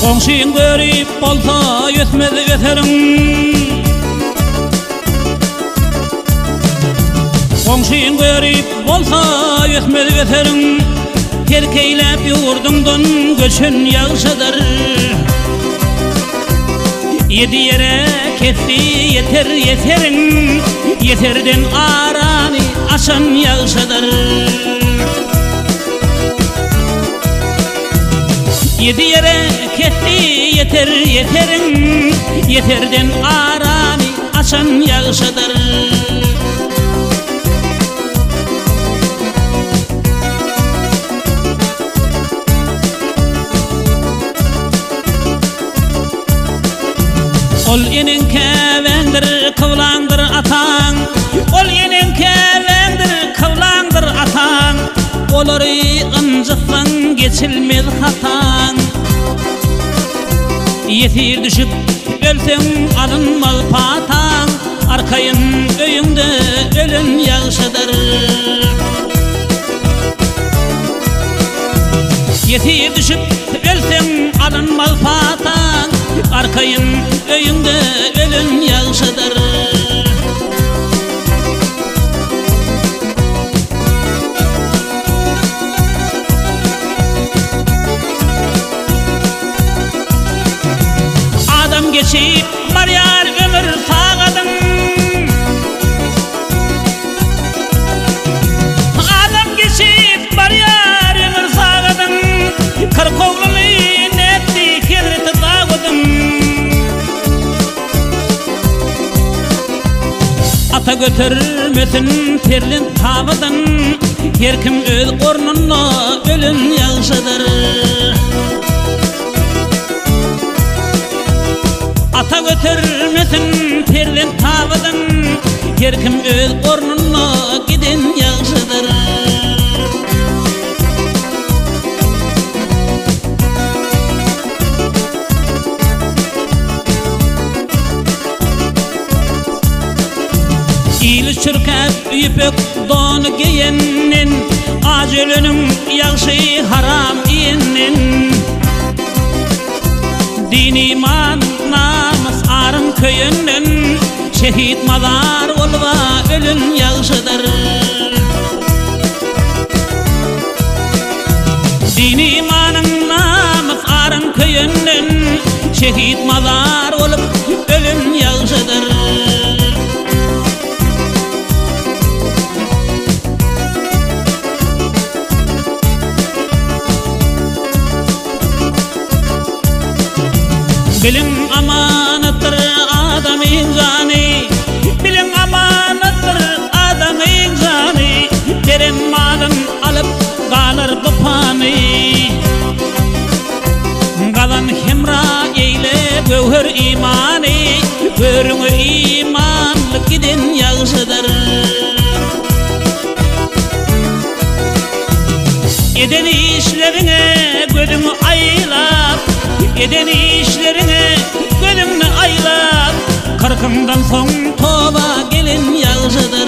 Qoňşyň görüp bolsa ötmez öterim. Qoňşyň görüp bolsa ötmez öterim. Terkeylep ýurdumdan göçün ýagşadyr. Yedi yere ketdi yeter yeterin. Yeterden arany aşan ýagşadyr. Yedi yere ketdi yeter yeterin. Yeterden arany aşan ýagşadyr. Ol enen käwäňdir kıwlaňdyr ataň. Ol enen käwäňdir kıwlaňdyr ataň. Olary ınjyksaň geçilmez hataň. Yetir düşüp ölseň alınmaz pataň. Arkaýyn öýüňde ölen ýagşadyr. Yetir düşüp ölseň alınmaz pataň. Arkaýyn öýüňde ölen ýagşadyr. Adam geçip barýar ömür sagadym. Adam geçip barýar ömür sagadym. Kırkowluly netdi kirti dağıdım. Ata götürmesin terlin tabadın. Her kim öz gornuna ölen ýagşadyr. Ata götürmesin terlin tabadın. Her kim öz gornuna giden ýagşadyr. İli çürkep üýpek donu giýenin. Aj ölenim ýagşy haram iýenin. Din iman namaz arym köýünden. Şehit mazar bolba ölen ýagşadyr. Din iman namaz arym köýünden. Şehit mazar bolup ölen ýagşadyr. Bilim amanatdır adamın jany. Bilim amanatdır adamın jany. Derem malyn alyp galar bu pany. Galan hemra eyle göwher imany. Görüňe imanly giden ýagşadyr. Eden işlerine gözüňi aýlap. Eden işlerine gözüňi aýlap. Kırkından soň toba gelen ýagşadyr.